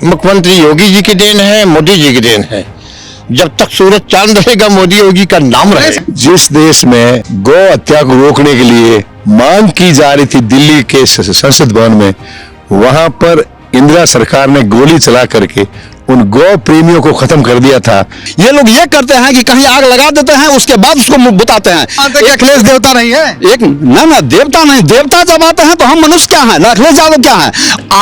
मुख्यमंत्री योगी जी की देन है, मोदी जी की देन है। जब तक सूरज चांद रहेगा मोदी योगी का नाम रहेगा। जिस देश में गौ हत्या को रोकने के लिए मांग की जा रही थी दिल्ली के संसद भवन में, वहां पर इंदिरा सरकार ने गोली चला करके उन गौ प्रेमियों को खत्म कर दिया था। ये लोग ये करते हैं कि कहीं आग लगा देते हैं, उसके बाद उसको बुताते हैं। अखिलेश देवता नहीं है, एक ना देवता नहीं, देवता जब आते हैं तो हम मनुष्य क्या हैं, अखिलेश यादव क्या है।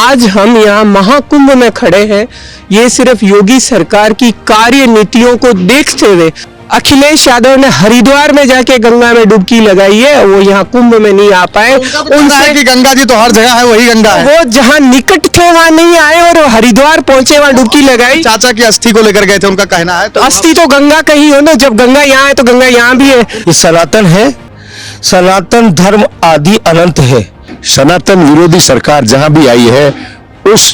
आज हम यहाँ महाकुंभ में खड़े हैं, ये सिर्फ योगी सरकार की कार्य नीतियों को देखते हुए। अखिलेश यादव ने हरिद्वार में जाके गंगा में डुबकी लगाई है, वो यहाँ कुंभ में नहीं आ पाए। उनसे कि गंगा जी तो हर जगह है, वही गंगा है। वो जहाँ निकट थे वहाँ नहीं आए और वो हरिद्वार पहुंचे, वहाँ डुबकी लगाई। चाचा की अस्थि को लेकर गए थे, उनका कहना है। तो अस्थि तो गंगा कहीं हो ना, जब गंगा यहाँ है तो गंगा यहाँ भी है। ये सनातन है, सनातन धर्म आदि अनंत है। सनातन विरोधी सरकार जहां भी आई है, उस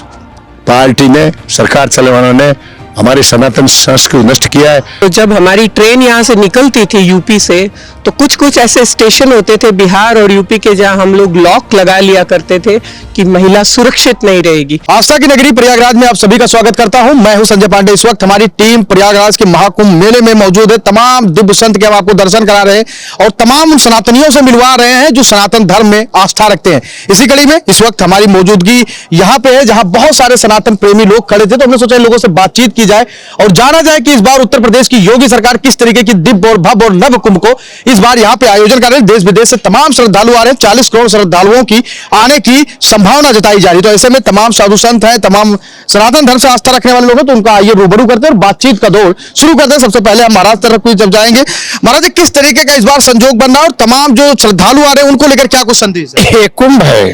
पार्टी ने, सरकार चलाने वालों ने हमारे सनातन संस्कृति नष्ट किया है। तो जब हमारी ट्रेन यहाँ से निकलती थी यूपी से, तो कुछ कुछ ऐसे स्टेशन होते थे बिहार और यूपी के, जहाँ हम लोग लॉक लगा लिया करते थे कि महिला सुरक्षित नहीं रहेगी। आस्था की नगरी प्रयागराज में आप सभी का स्वागत करता हूं। मैं हूं संजय पांडे। इस वक्त हमारी टीम प्रयागराज के महाकुंभ मेले में मौजूद है। तमाम दिव्य संत के हम आपको दर्शन करा रहे हैं और तमाम उन सनातनियों से मिलवा रहे हैं जो सनातन धर्म में आस्था रखते हैं। इसी कड़ी में इस वक्त हमारी मौजूदगी यहाँ पे है, जहां बहुत सारे सनातन प्रेमी लोग खड़े थे। तो हमने सोचा लोगों से बातचीत की जाए और जाना जाए कि इस बार उत्तर प्रदेश की योगी सरकार किस तरीके की दिव्य और भव्य और नव कुंभ को इस बार यहाँ पे आयोजन कर रहे हैं। देश विदेश से तमाम श्रद्धालु आ रहे हैं। 40 करोड़ श्रद्धालुओं की आने की संभावना जताई जा रही है। तो ऐसे में तमाम साधु संत हैं, तमाम सनातन धर्म से आस्था रखने वाले लोग हैं। तो उनका आइए रूबरू करते हैं और बातचीत का दौर शुरू करते हैं। सबसे पहले हम महाराज तरफ जब जाएंगे, महाराज किस तरीके का इस बार संजोग बन रहा है और तमाम जो श्रद्धालु आ रहे हैं उनको लेकर क्या कुछ संदेश है? कुंभ है,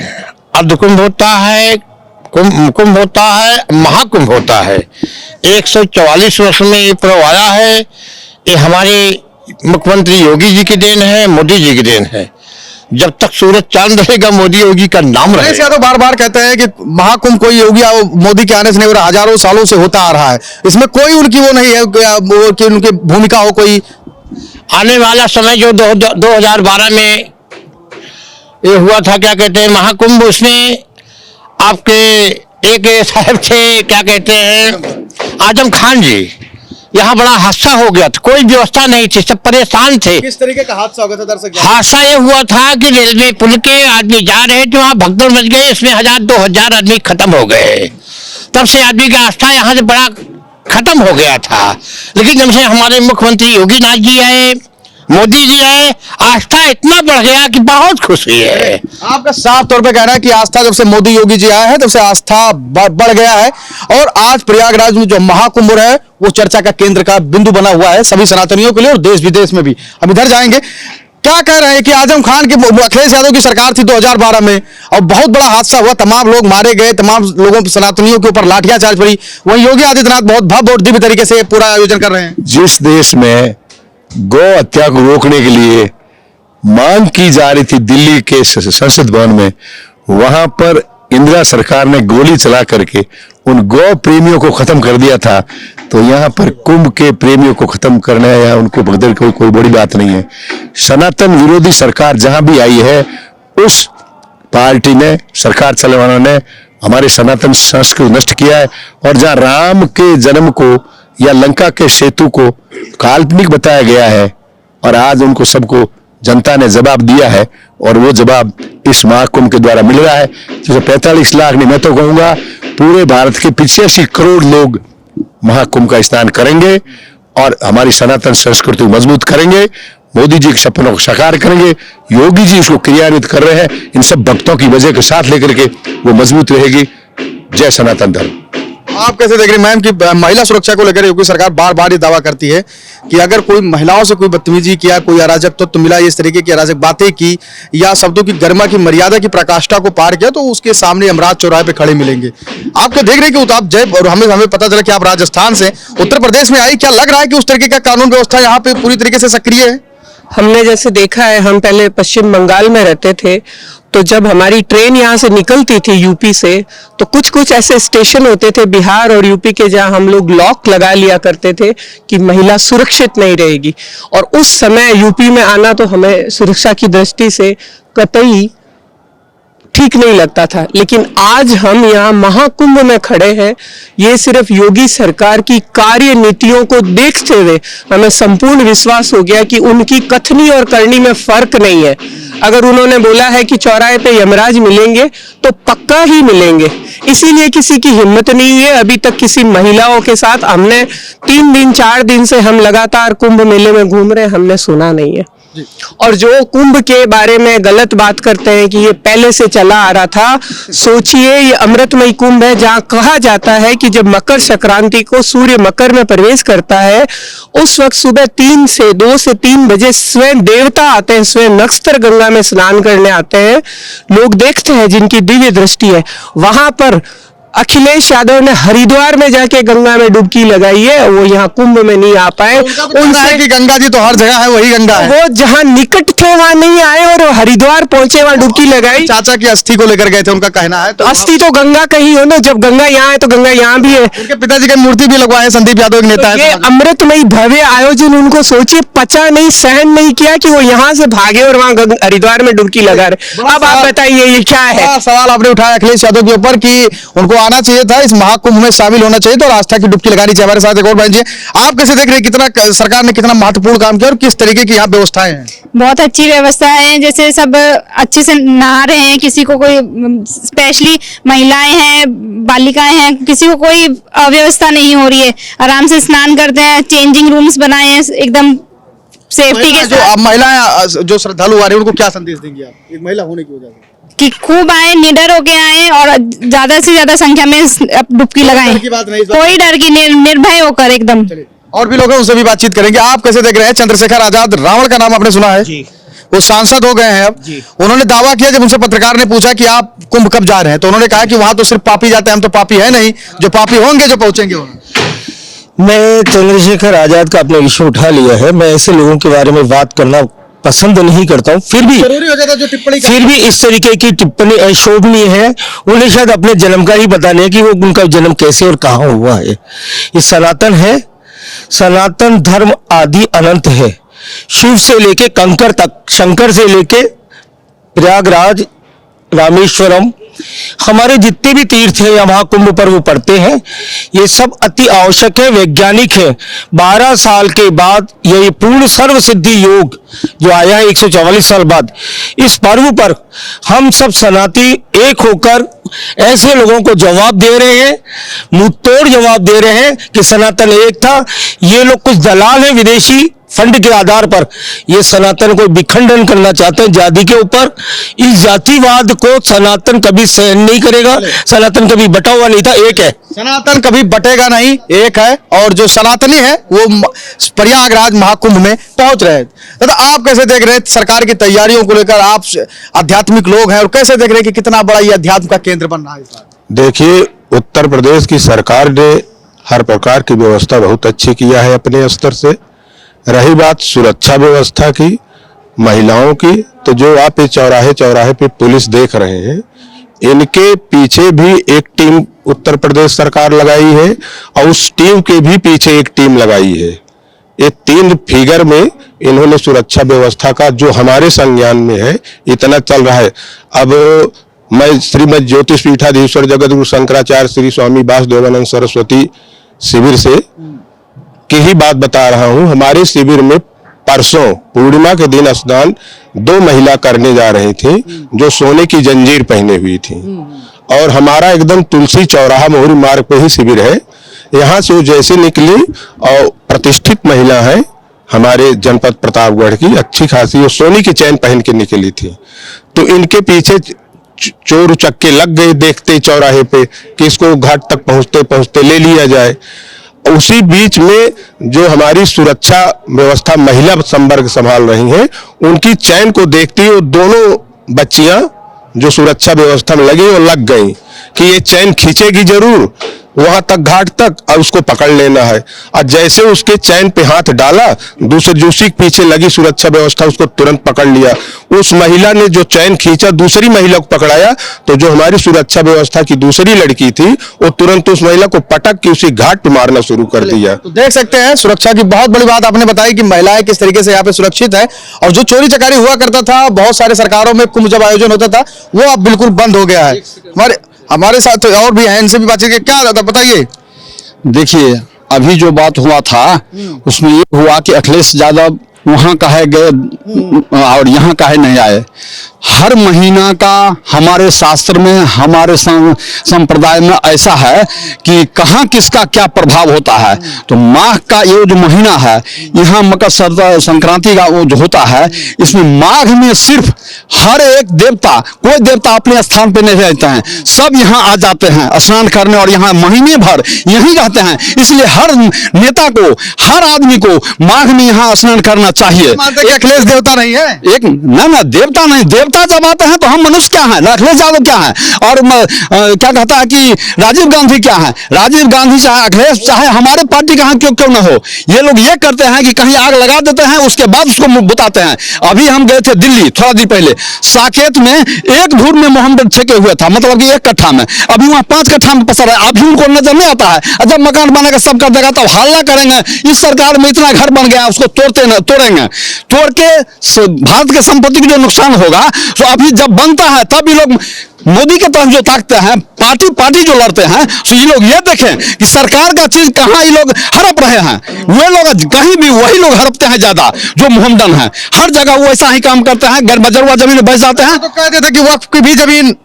अर्धकुंभ होता है, कुंभ होता है, महाकुंभ होता है। 144 वर्ष में ये पर्व आया है। ये हमारे मुख्यमंत्री योगी जी की देन है, मोदी जी की देन है। जब तक सूरज चांद रहेगा मोदी योगी का नाम रहेगा। यादव बार बार कहते हैं कि महाकुंभ कोई योगी मोदी के आने से नहीं हो रहा, हजारों सालों से होता आ रहा है। इसमें कोई उनकी वो नहीं है कि उनकी भूमिका हो कोई। आने वाला समय जो 2012 में ये हुआ था, क्या कहते हैं, महाकुंभ, उसमें आपके एक साहब थे, क्या कहते हैं, आजम खान जी, यहाँ बड़ा हादसा हो गया था। कोई व्यवस्था नहीं थी, सब परेशान थे। किस तरीके का हादसा हो गया था दर्शक? हादसा ये हुआ था कि रेलवे पुल के आदमी जा रहे थे, वहाँ भगदड़ मच गए, इसमें 1000-2000 आदमी खत्म हो गए। तब से आदमी का आस्था यहाँ से बड़ा खत्म हो गया था। लेकिन जब से हमारे मुख्यमंत्री योगी नाथ जी आए, मोदी जी आए, आस्था इतना बढ़ गया कि बहुत खुशी है। आपका साफ तौर पे कहना है कि आस्था जब से मोदी योगी जी आए हैं तब से आस्था बढ़ गया है और आज प्रयागराज में जो महाकुंभ है वो चर्चा का केंद्र का बिंदु बना हुआ है सभी सनातनियों के लिए और देश विदेश में भी। हम इधर जाएंगे, क्या कह रहे हैं कि आजम खान की, अखिलेश यादव की सरकार थी 2012 में और बहुत बड़ा हादसा हुआ, तमाम लोग मारे गए, तमाम लोगों सनातनियों के ऊपर लाठियां चार्ज पड़ी। वहीं योगी आदित्यनाथ बहुत भव्य और दिव्य तरीके से पूरा आयोजन कर रहे हैं। जिस देश में गौ हत्या को रोकने के लिए मांग की जा रही थी दिल्ली के संसद भवन में, वहां पर इंदिरा सरकार ने गोली चला करके उन गौ प्रेमियों को खत्म कर दिया था। तो यहाँ पर कुंभ के प्रेमियों को खत्म करना या उनको भगदड़ कोई बड़ी बात नहीं है। सनातन विरोधी सरकार जहां भी आई है, उस पार्टी ने, सरकार चलाने वालों ने हमारे सनातन संस्कृति नष्ट किया है। और जहां राम के जन्म को या लंका के सेतु को काल्पनिक बताया गया है और आज उनको सबको जनता ने जवाब दिया है और वो जवाब इस महाकुंभ के द्वारा मिल रहा है। जैसे 45 लाख नहीं, मैं तो कहूंगा पूरे भारत के 85 करोड़ लोग महाकुंभ का स्नान करेंगे और हमारी सनातन संस्कृति को मजबूत करेंगे। मोदी जी के सपनों को साकार करेंगे। योगी जी उसको क्रियान्वित कर रहे हैं। इन सब भक्तों की वजह के साथ लेकर के वो मजबूत रहेगी। जय सनातन धर्म। आप कैसे देख रहे हैं मैम कि महिला सुरक्षा को लेकर योगी सरकार बार बार ये दावा करती है कि अगर कोई महिलाओं से कोई बदतमीजी किया, कोई अराजक तत्व मिला, इस तरीके की अराजक बातें की या शब्दों की गरिमा की मर्यादा की प्रकाष्ठा को पार किया, तो उसके सामने यमराज चौराहे पे खड़े मिलेंगे। आपके देख रहे हैं कि आप जय और हमें पता चला कि आप राजस्थान से उत्तर प्रदेश में आई, क्या लग रहा है कि उस तरीके का कानून व्यवस्था यहाँ पे पूरी तरीके से सक्रिय है? हमने जैसे देखा है, हम पहले पश्चिम बंगाल में रहते थे, तो जब हमारी ट्रेन यहाँ से निकलती थी यूपी से, तो कुछ कुछ ऐसे स्टेशन होते थे बिहार और यूपी के, जहाँ हम लोग लॉक लगा लिया करते थे कि महिला सुरक्षित नहीं रहेगी। और उस समय यूपी में आना तो हमें सुरक्षा की दृष्टि से कतई ठीक नहीं लगता था। लेकिन आज हम यहाँ महाकुंभ में खड़े हैं, ये सिर्फ योगी सरकार की कार्य नीतियों को देखते हुए हमें संपूर्ण विश्वास हो गया कि उनकी कथनी और करनी में फर्क नहीं है। अगर उन्होंने बोला है कि चौराहे पे यमराज मिलेंगे तो पक्का ही मिलेंगे। इसीलिए किसी की हिम्मत नहीं है। अभी तक किसी महिलाओं के साथ हमने 3 दिन 4 दिन से हम लगातार कुंभ मेले में घूम रहे हैं, हमने सुना नहीं है। और जो कुंभ के बारे में गलत बात करते हैं कि ये पहले से चला आ रहा था, सोचिए ये अमृतमयी कुंभ है जहाँ कहा जाता है कि जब मकर संक्रांति को सूर्य मकर में प्रवेश करता है उस वक्त सुबह 2 से 3 बजे स्वयं देवता आते हैं, स्वयं नक्षत्र गंगा में स्नान करने आते हैं। लोग देखते हैं जिनकी दिव्य दृष्टि है। वहां पर अखिलेश यादव ने हरिद्वार में जाके गंगा में डुबकी लगाई है, वो यहाँ कुंभ में नहीं आ पाए। उनसे कि गंगा जी तो हर जगह है, वही गंगा है। वो जहाँ निकट थे वहां नहीं आए और वो हरिद्वार पहुंचे, वहां डुबकी लगाई। चाचा की अस्थि को लेकर गए थे, उनका कहना है। तो अस्थि तो गंगा कहीं हो ना, जब गंगा यहाँ है तो गंगा यहाँ भी है। उनके पिताजी की मूर्ति भी लगवाए, संदीप यादव एक नेता ये है। अमृतमयी भव्य आयोजन उनको सोचिए पचा नहीं, सहन नहीं किया कि वो यहाँ से भागे और वहां हरिद्वार में डुबकी लगा रहे। अब आप बताइए ये क्या है? सवाल आपने उठाया अखिलेश यादव के ऊपर कि उनको आना चाहिए था, इस महाकुंभ में शामिल होना चाहिए था और आस्था की डुबकी लगानी चाहिए। हमारे साथ एक और बहन जी, आप कैसे देख रहे हैं कितना सरकार ने कितना महत्वपूर्ण काम किया और किस तरीके की यहाँ व्यवस्थाएं हैं? बहुत अच्छी व्यवस्था है, जैसे सब अच्छे से नहा रहे हैं, किसी को कोई स्पेशली महिलाएं हैं, बालिकाएं हैं, किसी को कोई अव्यवस्था नहीं हो रही है, आराम से स्नान करते हैं। चेंजिंग रूम्स बनाए हैं एकदम सेफ्टी के जो साथ। अब महिलाएं जो श्रद्धालु आ रही है उनको क्या संदेश देंगी आप एक महिला होने की वजह से? कि खूब आए, निडर होके आए और ज्यादा से ज्यादा संख्या में डुबकी लगाएं। डर की बात नहीं इस बार। कोई डर की निर्भय होकर एकदम। और भी लोग हैं, उनसे भी बातचीत करेंगे। आप कैसे देख रहे हैं चंद्रशेखर आजाद, रावण का नाम आपने सुना है जी। वो सांसद हो गए हैं अब। उन्होंने दावा किया, जब उनसे पत्रकार ने पूछा कि आप कुंभ कब जा रहे हैं, तो उन्होंने कहा कि वहां तो सिर्फ पापी जाते हैं, हम तो पापी है नहीं, जो पापी होंगे जो पहुंचेंगे वहां। मैं चंद्रशेखर आजाद का अपने विषय उठा लिया है। मैं ऐसे लोगों के बारे में बात करना पसंद नहीं करता हूँ। फिर भी जरूरी हो जाता है जो टिप्पणी फिर भी इस तरीके की टिप्पणी अशोभनीय है। उन्हें शायद अपने जन्म का ही पता नहीं कि वो उनका जन्म कैसे और कहाँ हुआ है। ये सनातन है, सनातन धर्म आदि अनंत है। शिव से लेके कंकर तक, शंकर से लेके प्रयागराज, रामेश्वरम, हमारे जितने भी तीर्थ हैं या महाकुंभ पर वो पढ़ते हैं, ये सब अति आवश्यक है, वैज्ञानिक है। 12 साल के बाद ये पूर्ण सर्व सिद्धि योग जो आया है 144 साल बाद, इस पर्व पर हम सब सनाती एक होकर ऐसे लोगों को जवाब दे रहे हैं, मुंह तोड़ जवाब दे रहे हैं कि सनातन एक था। ये लोग कुछ दलाल हैं विदेशी फंड के आधार पर, ये सनातन को विखंडन करना चाहते हैं जाति के ऊपर। इस जातिवाद को सनातन कभी सहन नहीं करेगा। सनातन कभी बटा हुआ नहीं था, एक है। सनातन कभी बटेगा नहीं, एक है। और जो सनातनी है वो प्रयागराज महाकुंभ में पहुंच रहे हैं। दादा, आप कैसे देख रहे हैं सरकार की तैयारियों को लेकर? आप आध्यात्मिक लोग हैं और कैसे देख रहे हैं कि कितना बड़ा ये अध्यात्म का केंद्र बन रहा है इस बार? देखिए, उत्तर प्रदेश की सरकार ने हर प्रकार की व्यवस्था बहुत अच्छी किया है अपने स्तर से। रही बात सुरक्षा व्यवस्था की, महिलाओं की, तो जो आप ये चौराहे चौराहे पे पुलिस देख रहे हैं, इनके पीछे भी एक टीम उत्तर प्रदेश सरकार लगाई है और उस टीम के भी पीछे एक टीम लगाई है। ये 3 फिगर में इन्होंने सुरक्षा व्यवस्था का जो हमारे संज्ञान में है इतना चल रहा है। अब मैं श्रीमद ज्योतिष पीठाधीश्वर जगतगुरु शंकराचार्य श्री स्वामी वासुदेवानंद सरस्वती शिविर से की ही बात बता रहा हूं। हमारे शिविर में परसों पूर्णिमा के दिन स्नान 2 महिला करने जा रही थी जो सोने की जंजीर पहने हुई थी, और हमारा एकदम तुलसी चौराहा मोहरी मार्ग पे ही शिविर है। यहाँ से वो जैसे निकली और प्रतिष्ठित महिला है हमारे जनपद प्रतापगढ़ की, अच्छी खासी, वो सोने की चैन पहन के निकली थी। तो इनके पीछे चोर उचक्के लग गए देखते चौराहे पे कि इसको घाट तक पहुंचते पहुंचते ले लिया जाए। उसी बीच में जो हमारी सुरक्षा व्यवस्था महिला संवर्ग संभाल रही हैं, उनकी चैन को देखती हुई दोनों बच्चियां जो सुरक्षा व्यवस्था में लगी वो लग गई कि ये चैन खींचेगी जरूर, वहां तक घाट तक और उसको पकड़ लेना है। और जैसे उसके चैन पे हाथ डाला, दूसरी पीछे लगी सुरक्षा व्यवस्था उसको तुरंत पकड़ लिया। उस महिला ने जो चैन खींचा, दूसरी महिला को पकड़ाया, तो जो हमारी सुरक्षा व्यवस्था की दूसरी लड़की थी वो तुरंत उस महिला को पटक के उसी घाट पे मारना शुरू कर दिया। तो देख सकते हैं सुरक्षा की बहुत बड़ी बात आपने बताई कि महिलाएं किस तरीके से यहाँ पे सुरक्षित है। और जो चोरी चकारी हुआ करता था बहुत सारे सरकारों में, कुंभ जब आयोजन होता था वो अब बिल्कुल बंद हो गया है। हमारे साथ और भी हैं, इनसे भी बातचीत की, क्या बताइए। देखिए, अभी जो बात हुआ था उसमें ये हुआ कि अखिलेश यादव वहां काहे गए और यहाँ काहे नहीं आए। हर महीना का हमारे शास्त्र में, हमारे संप्रदाय में ऐसा है कि कहाँ किसका क्या प्रभाव होता है। तो माघ का ये जो महीना है, यहाँ मकर संक्रांति का वो जो होता है, इसमें माघ में सिर्फ हर एक देवता, कोई देवता अपने स्थान पे नहीं रहते हैं, सब यहाँ आ जाते हैं स्नान करने और यहाँ महीने भर यहीं रहते हैं। इसलिए हर नेता को, हर आदमी को माघ में यहाँ स्नान करना चाहिए। अखिलेश देवता नहीं है? एक ना देवता नहीं, देवता जब आते हैं तो हम मनुष्य क्या है, अखिलेश यादव क्या है, और क्या कहता है कि राजीव गांधी क्या है। राजीव गांधी चाहे अखिलेश चाहे हमारे पार्टी का क्यों ना हो, ये लोग ये करते हैं कि कहीं आग लगा देते हैं, उसके बाद उसको बताते हैं। अभी हम गए थे दिल्ली थोड़ा दिन पहले, साकेत में एक धूर में मोहम्मद छेके हुए था, मतलब कि 1 कट्ठा में, अभी वहां 5 कट्ठा में पसर है। अभी उनको नजर नहीं आता है। जब मकान बनेगा सब कर देगा तो हल्ला करेंगे, इस सरकार में इतना घर बन गया उसको तोड़ेंगे, तोड़ के भारत के संपत्ति को जो नुकसान होगा। तो अभी जब बनता है तब ये लोग मोदी के तरफ जो ताकते हैं, पार्टी जो लड़ते हैं, तो ये लोग ये देखें कि सरकार का चीज कहाँ ये लोग हड़प रहे हैं। वे लोग कहीं भी वही लोग हड़पते हैं ज्यादा, जो मोहम्मदन है, हर जगह वो ऐसा ही काम करते हैं, घर बजरुआ जमीन बच जाते हैं। तो कहते थे कि वक्फ की भी जमीन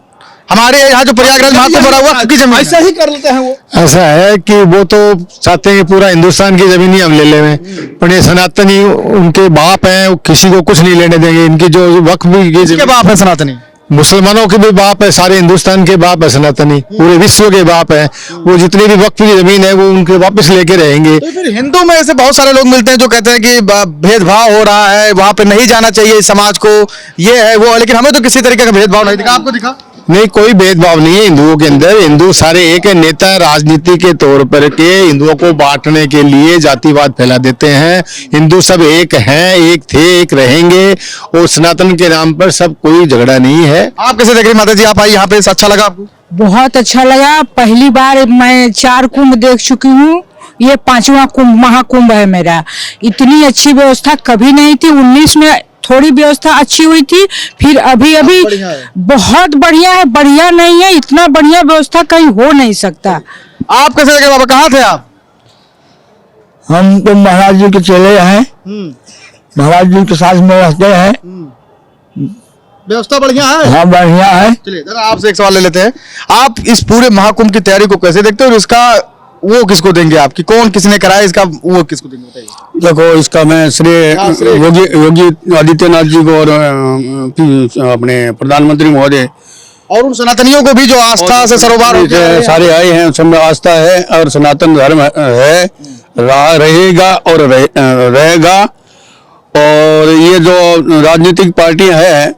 हमारे यहाँ जो प्रयागराज महाकुंभ भरा हुआ की जमीन ऐसा ही कर लेते हैं वो। ऐसा है कि वो तो चाहते हैं पूरा हिंदुस्तान की जमीन ही हम ले लें, पर ये सनातनी उनके बाप हैं, किसी को कुछ नहीं लेने देंगे। इनकी जो वक्फ की बाप है सनातनी, मुसलमानों के भी बाप है, सारे हिंदुस्तान के बाप है सनातनी, पूरे विश्व के बाप है। वो जितनी भी वक्फ की जमीन है वो उनके वापस लेके रहेंगे। तो फिर हिंदू में ऐसे बहुत सारे लोग मिलते हैं जो कहते हैं कि भेदभाव हो रहा है, वहां पे नहीं जाना चाहिए इस समाज को, ये है वो है, लेकिन हमें तो किसी तरीके का भेदभाव नहीं दिखा। आपको दिखा? नहीं, कोई भेदभाव नहीं है हिंदुओं के अंदर। हिंदू सारे एक है। नेता राजनीति के तौर पर के हिंदुओं को बांटने के लिए जातिवाद फैला देते हैं। हिंदू सब एक हैं, एक थे, एक रहेंगे, और सनातन के नाम पर सब कोई झगड़ा नहीं है। आप कैसे देख रही माता जी, आप आई यहाँ पे, अच्छा लगा आपको? बहुत अच्छा लगा। पहली बार मैं 4 कुंभ देख चुकी हूँ, ये 5वां कुंभ महाकुंभ है मेरा। इतनी अच्छी व्यवस्था कभी नहीं थी। 19 में थोड़ी व्यवस्था अच्छी हुई थी, फिर अभी बहुत बढ़िया है। बढ़िया नहीं है, इतना बढ़िया व्यवस्था कहीं हो नहीं सकता। आप कैसे लगे बाबा, कहाँ थे आप? हम तो महाराज जी के चेले हैं, महाराज जी के साथ में रहते हैं। व्यवस्था बढ़िया है? हाँ, बढ़िया है। चलिए जरा आपसे एक सवाल ले लेते हैं। आप इस पूरे महाकुंभ की तैयारी को कैसे देखते हो और इसका वो किसको देंगे आप, कि कौन किसने कराया इसका, वो किसको देंगे बताइए। देखो, इसका मैं श्रेय योगी आदित्यनाथ जी को और अपने प्रधानमंत्री महोदय और उन सनातनियों को भी जो आस्था से सरोवर हो गया है। सारे आए हैं, सब में आस्था है और सनातन धर्म है, रहेगा और रहेगा। और ये जो राजनीतिक पार्टियां हैं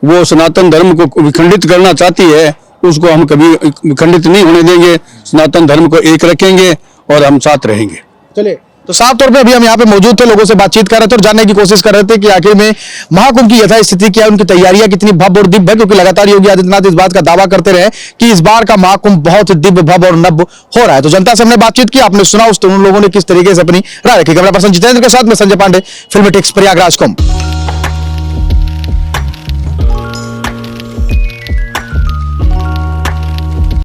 वो सनातन धर्म को विखंडित करना चाहती है, उसको हम कभी विखंडित नहीं होने देंगे। सनातन धर्म को एक रखेंगे और हम साथ रहेंगे। चलिए, तो साफ तौर पे अभी हम यहाँ पे मौजूद थे, लोगों से बातचीत कर रहे थे और जानने की कोशिश कर रहे थे कि आखिर में महाकुंभ की यथास्थिति क्या है, उनकी तैयारियां कितनी भव्य और दिव्य है। क्योंकि लगातार योगी आदित्यनाथ इस बात का दावा करते रहे कि इस बार का महाकुंभ बहुत दिव्य, भव्य और नव्य हो रहा है। तो जनता से हमने बातचीत की, आपने सुना उन लोगों ने किस तरीके से अपनी राय रखी। कैमरा पर्सन जितेंद्र के साथ में संजय पांडे, फिल्मी टेक्स, प्रयागराज कुंभ।